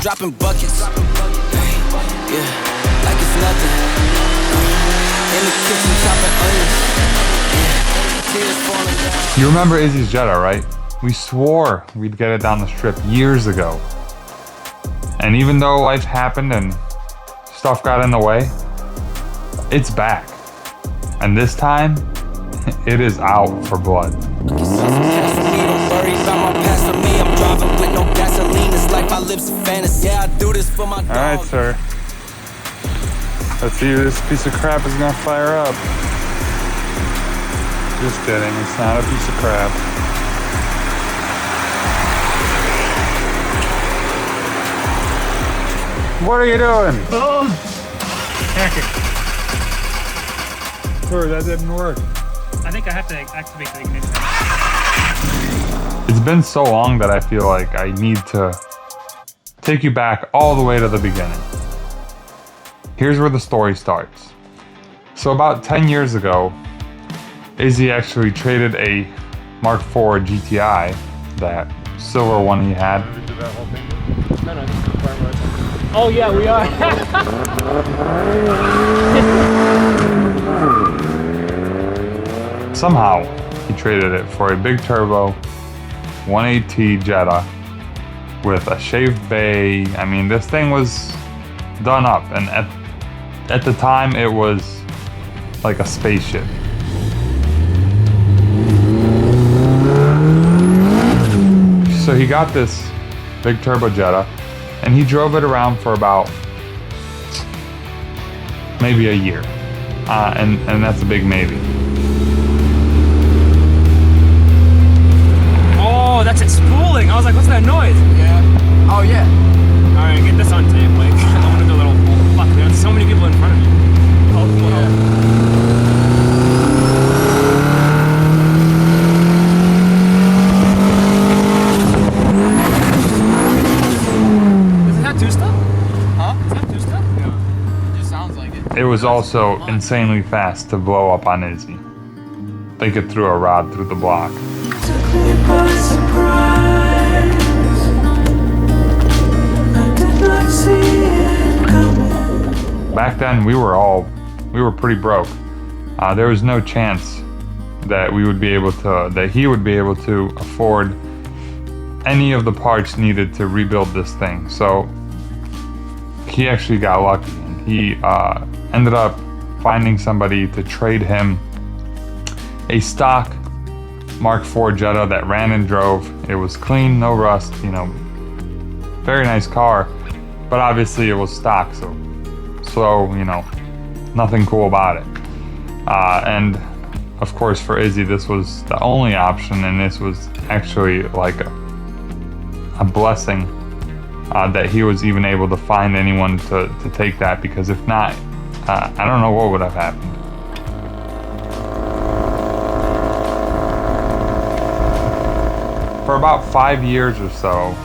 Dropping buckets, yeah, like it's nothing. In the kitchen chopping onions, yeah, tears falling down. You remember Izzy's Jetta, right? We swore we'd get it down the strip years ago. And even though life happened and stuff got in the way, it's back. And this time, it is out for blood. Don't worry about my past for me. I'm driving with no gasoline. It's like my lips are fantasy. Yeah, I do this for my dog. Alright, sir. Let's see if this piece of crap is gonna fire up. Just kidding, it's not a piece of crap. What are you doing? Oh! Heck it. Sorry, that didn't work. I think I have to activate the ignition. It's been so long that I feel like I need to take you back all the way to the beginning. Here's where the story starts. So about 10 years ago, Izzy actually traded a Mk4 GTI, that silver one he had. Oh yeah, we are. Somehow, he traded it for a big turbo 180 Jetta with a shaved bay. I mean, this thing was done up, and at the time, it was like a spaceship. So he got this big turbo Jetta, and he drove it around for about maybe a year, and that's a big maybe. Oh, that's it spooling. I was like, what's that noise? Yeah. Oh, yeah. All right, get this on tape. Like, I don't want to do a little. Oh, fuck, there's so many people in front of me. Oh, Is that two-step? Huh? Is that two-step? Yeah. It just sounds like it. It was also insanely fast to blow up on Izzy. They could throw a rod through the block. Back then, we were pretty broke. There was no chance that he would be able to afford any of the parts needed to rebuild this thing. So he actually got lucky, and he ended up finding somebody to trade him a stock Mk4 Jetta that ran and drove. It was clean, no rust, very nice car, but obviously it was stock, so nothing cool about it. And of course for Izzy, this was the only option, and this was actually like a blessing that he was even able to find anyone to take that, because if not, I don't know what would have happened. For about 5 years or so,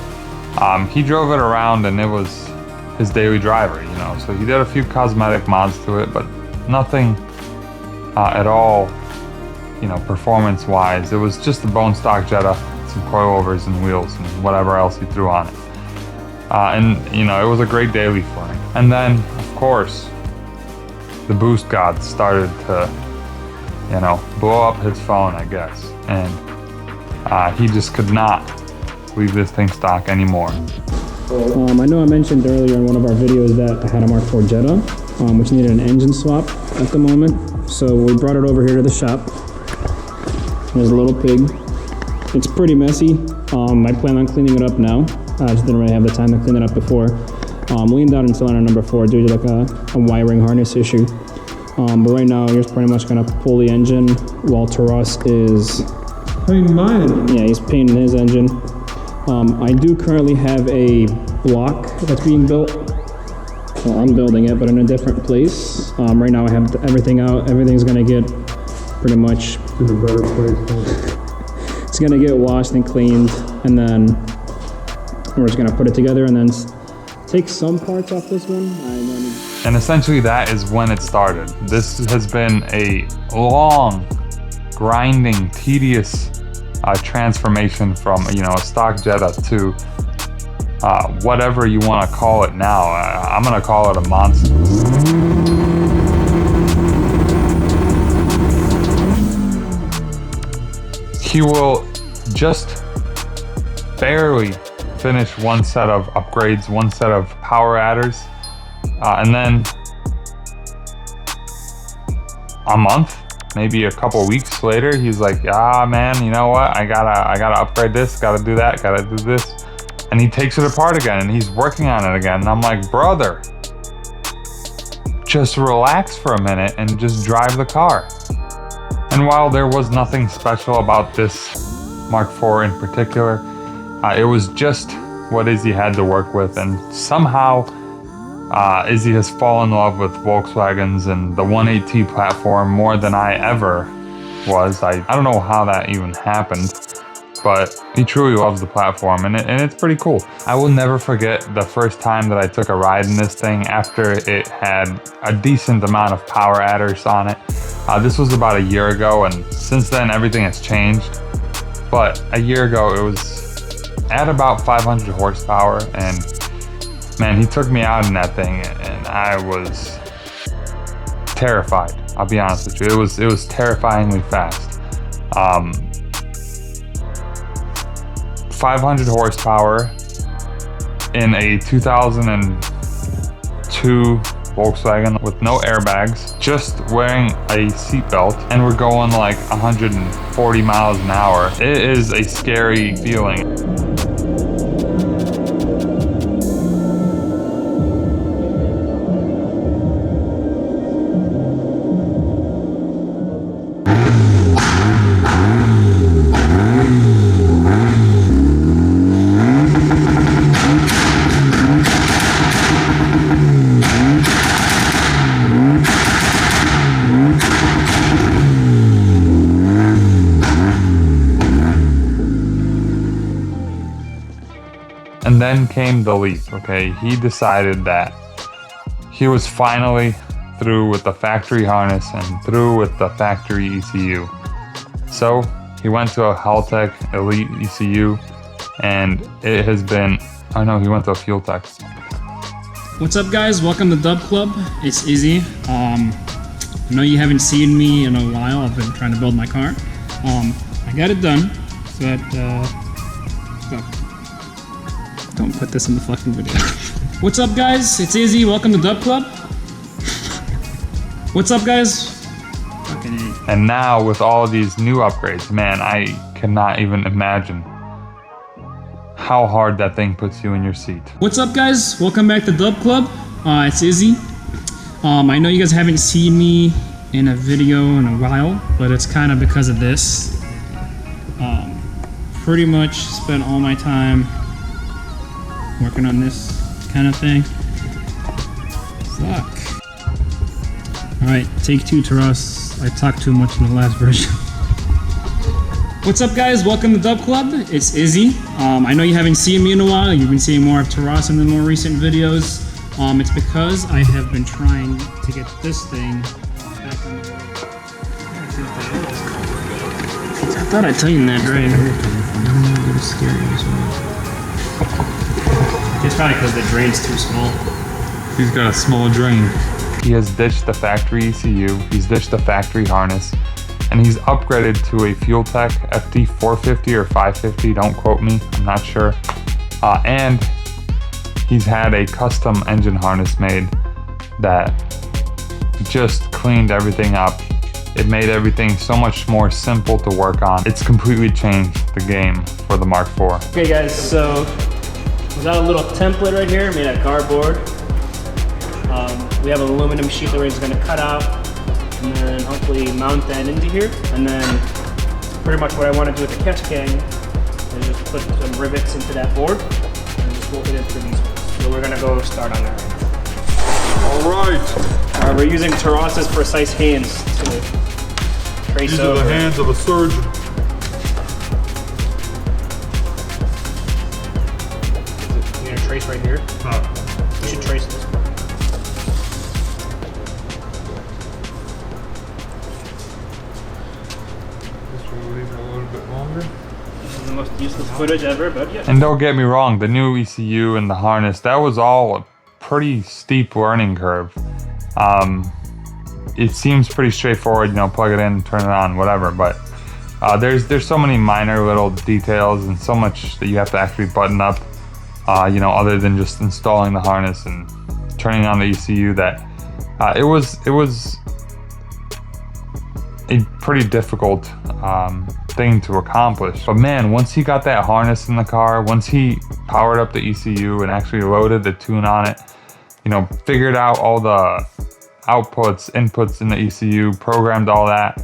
he drove it around, and it was his daily driver, so he did a few cosmetic mods to it, but nothing at all, performance wise. It was just a bone stock Jetta, some coilovers and wheels and whatever else he threw on it. It was a great daily for him. And then, of course, the boost gods started to, blow up his phone, I guess. And he just could not leave this thing stock anymore. I know I mentioned earlier in one of our videos that I had a Mk4 Jetta, which needed an engine swap at the moment. So we brought it over here to the shop. There's a little pig. It's pretty messy. I plan on cleaning it up now. I just didn't really have the time to clean it up before. Leaned out in cylinder number 4 due to like a wiring harness issue. But right now, you're pretty much gonna pull the engine while Taras is painting mine. Yeah, he's painting his engine. I do currently have a block that's being built. Well, I'm building it, but in a different place. Right now I have everything out. Everything's gonna get pretty much In a better place. it's gonna get washed and cleaned, and then we're just gonna put it together and then take some parts off this one. And essentially that is when it started. This has been a long, grinding, tedious transformation from a stock Jetta to whatever you want to call it now. I'm gonna call it a monster. He will just barely finish one set of upgrades, one set of power adders, and then a month, maybe a couple weeks later, he's like, "Ah, man, you know what? I gotta upgrade this, gotta do that, gotta do this," and he takes it apart again, and he's working on it again. And I'm like, brother, just relax for a minute and just drive the car. And while there was nothing special about this Mark IV in particular, it was just what Izzy had to work with, and somehow Izzy has fallen in love with Volkswagens and the 180 platform more than I ever was. I don't know how that even happened, but he truly loves the platform, and it's pretty cool. I will never forget the first time that I took a ride in this thing after it had a decent amount of power adders on it. This was about a year ago, and since then everything has changed. But a year ago it was at about 500 horsepower, and man, he took me out in that thing, and I was terrified. I'll be honest with you, it was terrifyingly fast. 500 horsepower in a 2002 Volkswagen with no airbags, just wearing a seatbelt, and we're going like 140 miles an hour. It is a scary feeling. And then came the leap, okay? He decided that he was finally through with the factory harness and through with the factory ECU. So he went to a Haltech Elite ECU, and it has been, oh no, he went to a Fuel Tech. What's up, guys? Welcome to Dub Club. It's Izzy. I know you haven't seen me in a while. I've been trying to build my car. I got it done, but don't put this in the fucking video. What's up, guys? It's Izzy. Welcome to Dub Club. What's up, guys? Fucking A. And now with all these new upgrades, man, I cannot even imagine how hard that thing puts you in your seat. What's up, guys? Welcome back to Dub Club. It's Izzy. I know you guys haven't seen me in a video in a while, but it's kind of because of this. Pretty much spent all my time working on this kind of thing. Fuck. Alright, take two, Taras. I talked too much in the last version. What's up, guys? Welcome to Dub Club. It's Izzy. I know you haven't seen me in a while. You've been seeing more of Taras in the more recent videos. It's because I have been trying to get this thing back on the road. I thought I'd tell you in that drive. It's scary as well. It's probably because the drain's too small. He's got a small drain. He has ditched the factory ECU, he's ditched the factory harness, and he's upgraded to a Fuel Tech FD 450 or 550, don't quote me, I'm not sure. And he's had a custom engine harness made that just cleaned everything up. It made everything so much more simple to work on. It's completely changed the game for the Mark IV. Okay, guys, so we got a little template right here made out of cardboard. We have an aluminum sheet that we're just gonna cut out and then hopefully mount that into here. And then pretty much what I want to do with the catch gang is just put some rivets into that board and just bolt it in through these ones. So we're gonna go start on that right now. All right. We're using Taras's precise hands to trace These over. are the hands of a surgeon. You're gonna trace right here? You should trace this part. This will leave it a little bit longer. And the most useless footage ever, but yeah. And don't get me wrong, the new ECU and the harness, that was all a pretty steep learning curve. It seems pretty straightforward, you know, plug it in, turn it on, whatever, but there's so many minor little details and so much that you have to actually button up, you know, other than just installing the harness and turning on the ECU, that it was a pretty difficult thing to accomplish. But man, once he got that harness in the car, once he powered up the ECU and actually loaded the tune on it, you know, figured out all the outputs, inputs in the ECU, programmed all that,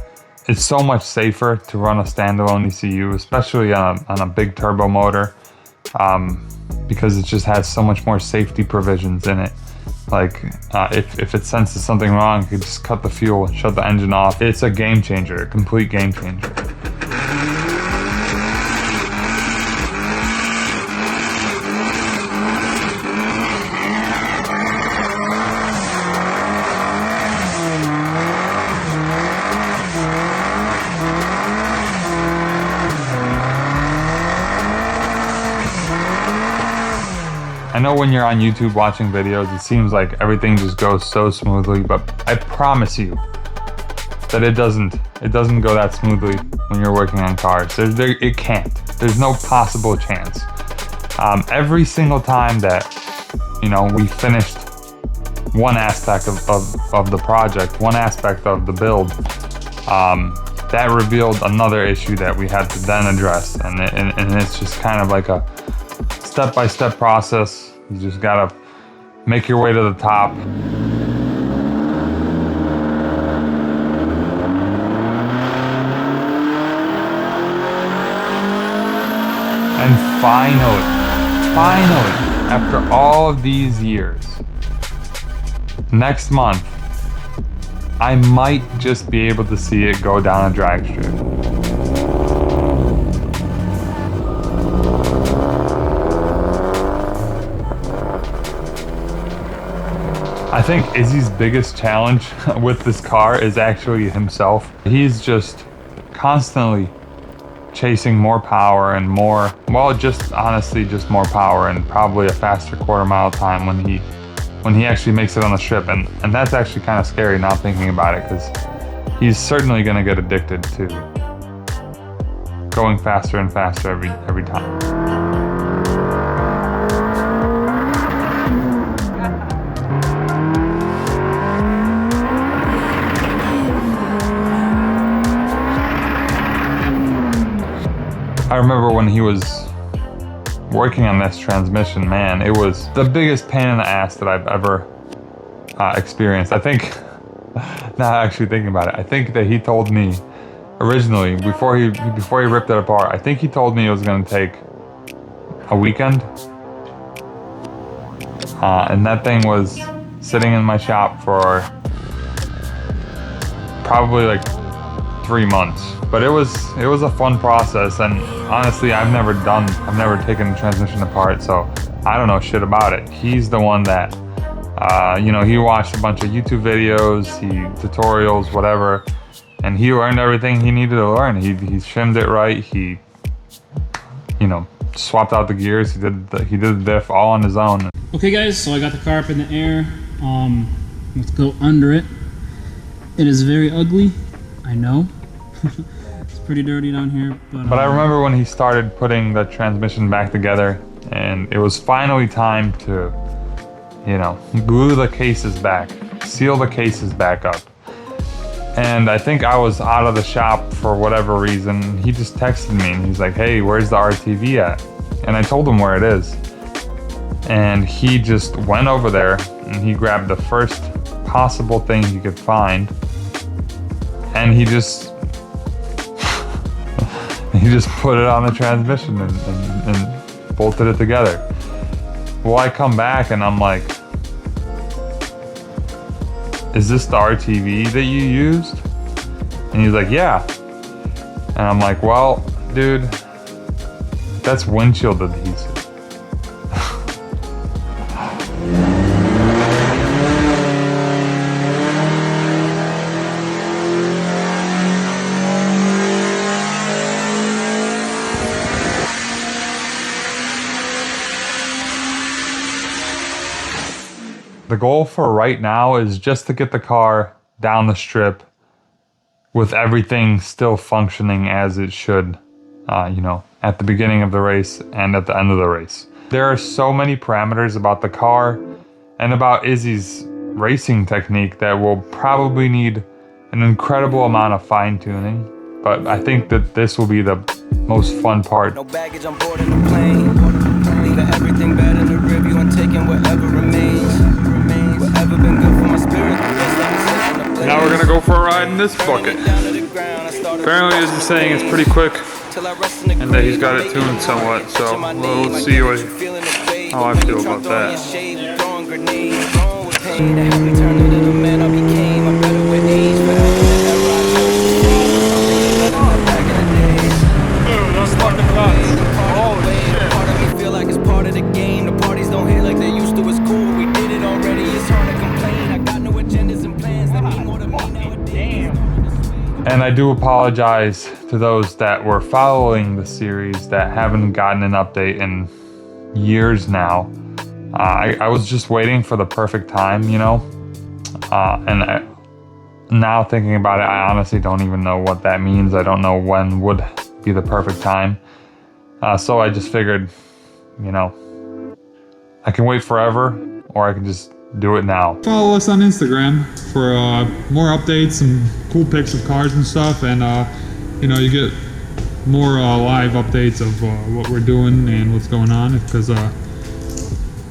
it's so much safer to run a standalone ECU, especially on a big turbo motor, because it just has so much more safety provisions in it. Like if it senses something wrong, you can just cut the fuel and shut the engine off. It's a game changer, a complete game changer. I know when you're on YouTube watching videos, it seems like everything just goes so smoothly, but I promise you that it doesn't go that smoothly when you're working on cars. It can't. There's no possible chance. Every single time that, you know, we finished one aspect of the project, one aspect of the build, that revealed another issue that we had to then address, and it's just kind of like a step-by-step process. You just gotta make your way to the top. And finally, after all of these years, next month, I might just be able to see it go down a drag strip. I think Izzy's biggest challenge with this car is actually himself. He's just constantly chasing more power and more, well, just honestly just more power and probably a faster quarter-mile time when he actually makes it on the strip, and that's actually kind of scary not thinking about it, because he's certainly going to get addicted to going faster and faster every time. I remember when he was working on this transmission, man, it was the biggest pain in the ass that I've ever experienced. I think, now actually thinking about it, I think that he told me originally, before he ripped it apart, I think he told me it was going to take a weekend. And that thing was sitting in my shop for probably like 3 months. But it was a fun process, and honestly, I've never taken the transmission apart, so I don't know shit about it. He's the one that, you know, he watched a bunch of YouTube videos, tutorials, whatever, and he learned everything he needed to learn. He shimmed it right. He, you know, swapped out the gears. He did the diff all on his own. Okay, guys, so I got the car up in the air. Let's go under it. It is very ugly, I know. It's pretty dirty down here, but I remember when he started putting the transmission back together, and it was finally time to, you know, glue the cases back, seal the cases back up. And I think I was out of the shop for whatever reason. He just texted me and he's like, "Hey, where's the RTV at?" And I told him where it is. And he just went over there and he grabbed the first possible thing he could find, and he just put it on the transmission and bolted it together. Well, I come back and I'm like, "Is this the RTV that you used?" And he's like, "Yeah." And I'm like, "Well, dude, that's windshield adhesive." the goal for right now is just to get the car down the strip with everything still functioning as it should, you know, at the beginning of the race and at the end of the race. There are so many parameters about the car and about Izzy's racing technique that will probably need an incredible amount of fine-tuning, but I think that this will be the most fun part. No baggage on board in the plane. Leaving everything bad in the review and taking whatever remains. Whatever been good for my spirit. Now we're gonna go for a ride in this bucket. Apparently he's been saying it's pretty quick and that he's got it tuned somewhat, so we'll see how I feel about that. And I do apologize to those that were following the series that haven't gotten an update in years now. I was just waiting for the perfect time, you know, now thinking about it, I honestly don't even know what that means. I don't know when would be the perfect time. So I just figured, you know, I can wait forever or I can just do it now. Follow us on Instagram for more updates and cool pics of cars and stuff, and you know, you get more live updates of what we're doing and what's going on, because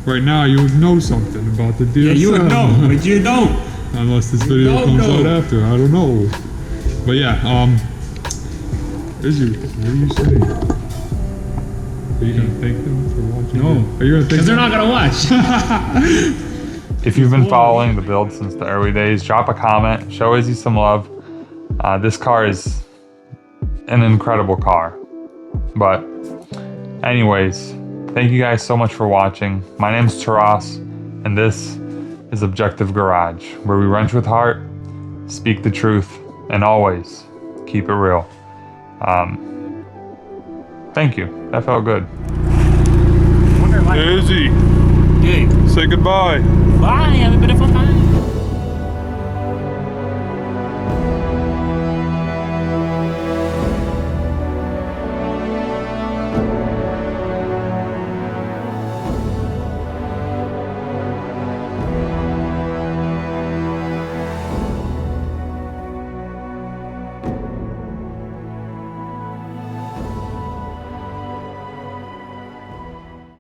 right now you would know something about the DSM. Yeah, you would know, but you don't. Unless this video comes out after, I don't know. But yeah, what are you saying? Are you gonna thank them for watching? No. Are you gonna thank them? Because they're not gonna watch. If you've been following the build since the early days, drop a comment, show Izzy some love. This car is an incredible car. But anyways, thank you guys so much for watching. My name's Taras, and this is Objective Garage, where we wrench with heart, speak the truth, and always keep it real. Thank you. That felt good. Izzy, Hey, say goodbye. bye. Have a bit of fun time.